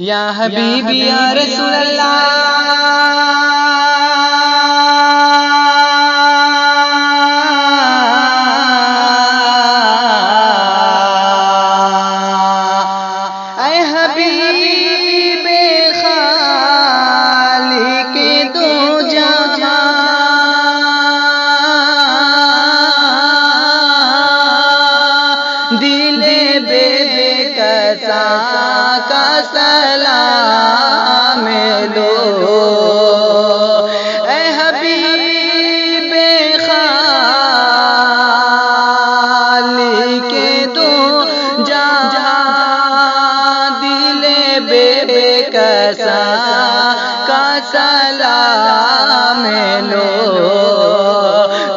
یا حبیبی یا رسول اللہ کا سلام لو اے حبیب خالق تو جہاں دل بے کسا کا سلام لو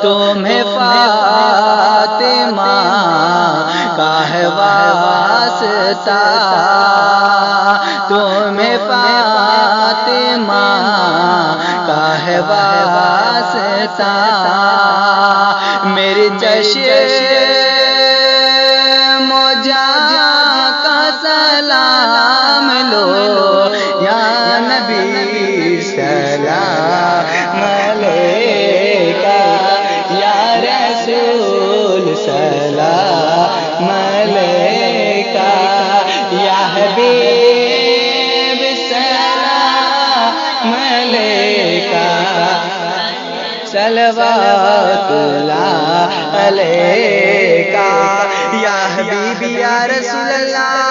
تمہیں فاطمہ کا ہے واسطہ تمہیں فاطمہ کا ہے واسطہ میری چشم جا کا سلام لو یا نبی سلام علیکہ یا رسول سلام علیکہ یا حبیب سلام علیکہ صلوات اللہ علیکہ یا حبیبی یا رسول اللہ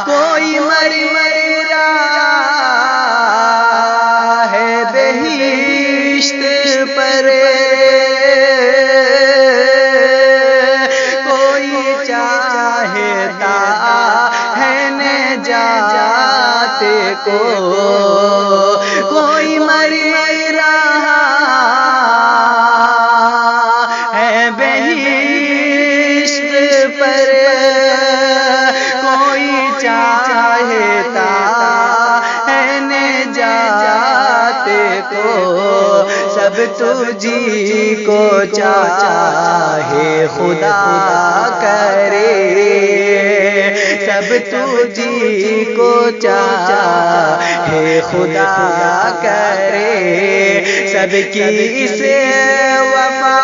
کوئی مر رہا ہے بہشت پر کوئی چاہتا ہے نجات کو کوئی مر رہا ہے بہشت پر کوئی چاہتا ہے نجات کو سب تجھی کو چاہے خدا کرے سب تجھی کو چاہے خدا کرے سب کی اس وفا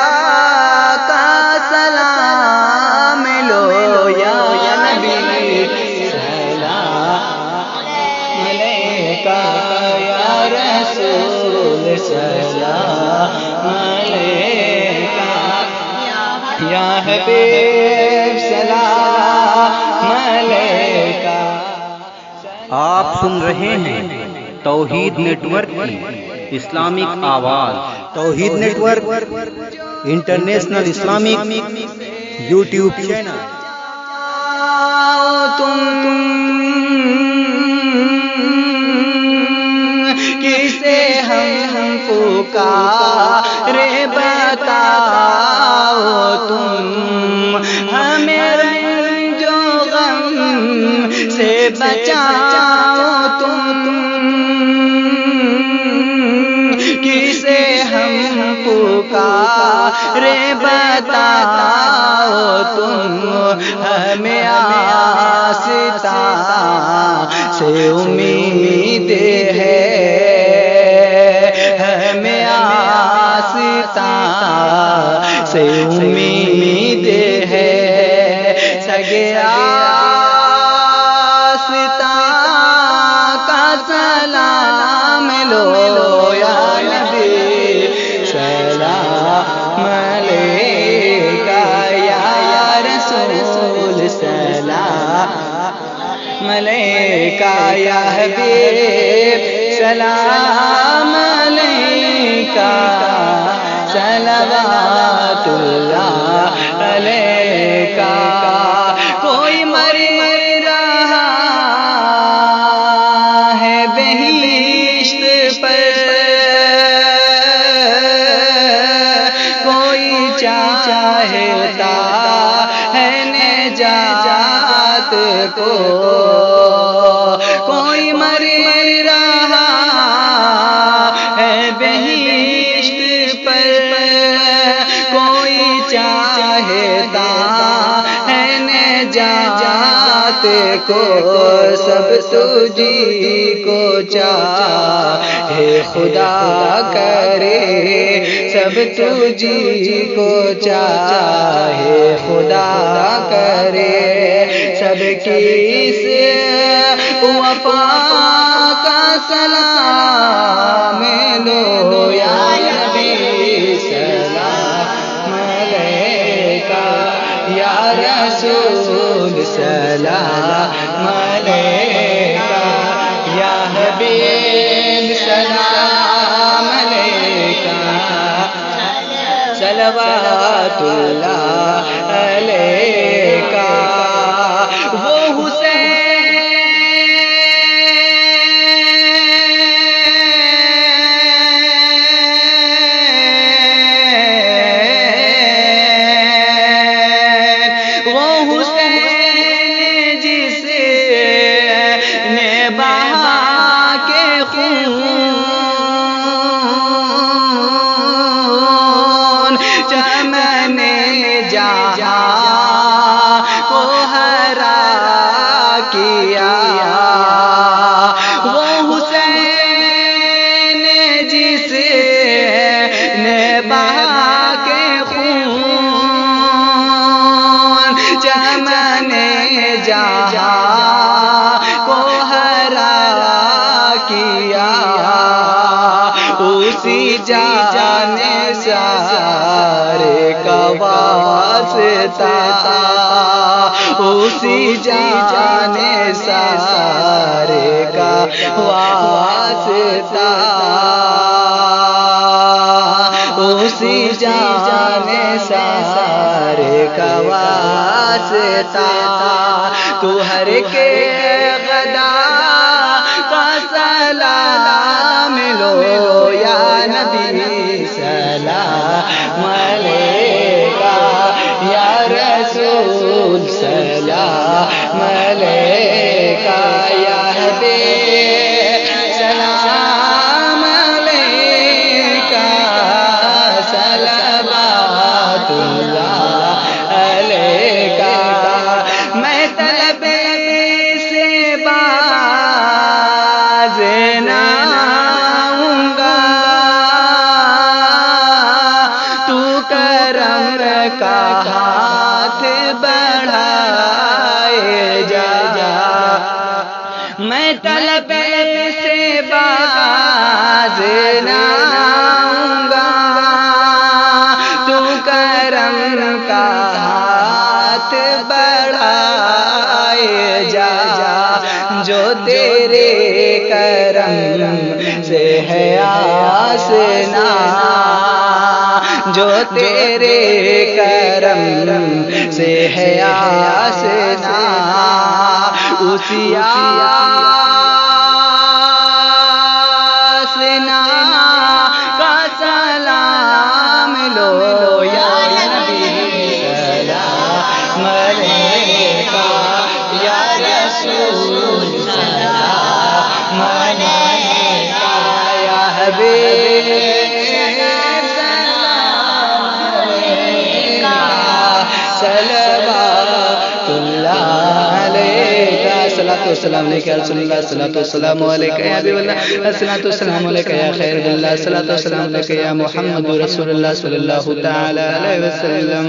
کا سلام لو یا نبی سلام علیکہ یا رسول سلام علیکہ یا حبیب سلام علیکہ آپ سن رہے ہیں توحید نیٹ ورک کی اسلامک آواز توحید network international Islamic YouTube channel تم کسے ہم پکارے بتاؤ تم ہمیں رنج و غم سے بچاؤ تم کسے ہم پکارے بتاؤ تم ہمیں آستاں سے امید ہے ہمیں آستاں سے امید ہے سگے آستاں کا سلام لو یا نبی سلام علیکہ یا رسول سلام علیکہ یا حبیب سلام علیکہ صلوات اللہ علیکہ کوئی مر رہا ہے بہشت پر کوئی چاہتا ہے نجات کو کوئی مر رہا ہے بہشت پر چاہتا ہے نجات کو، سب تجھی کو چاہے خدا کرے، سب تجھی کو چاہے خدا کرے، سب کی اس وفا کا سلام لو یا نبی، سلام علیکہ یا رسول، سلام علیکہ یا حبیب، سلام علیکہ، صلوات اللہ علیکہ۔ وہ حسین جس نے بہا کے خون چمن جہاں کو ہرا کیا، وہ حسین جس نے بہا کے خون چمن جہاں کو ہرا کیا، اسی جان سارے کا واسطہ، اسی جان سارے کا واسطہ، اسی جان سارے کا واسطہ، تو ہر کے غدا کا سلام لو یا نبی، سلام علیکہ یا رسول، سلام علیکہ یا حبیب، سلام علیکہ، صلوات اللہ علیکہ۔ میں طلب سے باز نہ آؤں گا، تو کرم کا ہاتھ بڑھائے جا، میں طلب سے باز نہ آؤں گا، تو کرم کا ہاتھ بڑھائے جا، جو تیرے کرم سے ہے آسنا، جو تیرے کرم سے ہے آسنا، اسی آسنا کا سلام لو یا نبی، سلام علیکہ یا رسول، سلام علیکہ یا حبیب، صلوات اللہ علیکہ، الصلاۃ والسلام علیکہ یا رسول اللہ، الصلاۃ والسلام علیکہ یا حبیب اللہ، الصلاۃ والسلام علیکہ یا خیر اللہ، الصلاۃ والسلام علیکہ یا محمد رسول اللہ صلی اللہ تعالی علیہ وسلم۔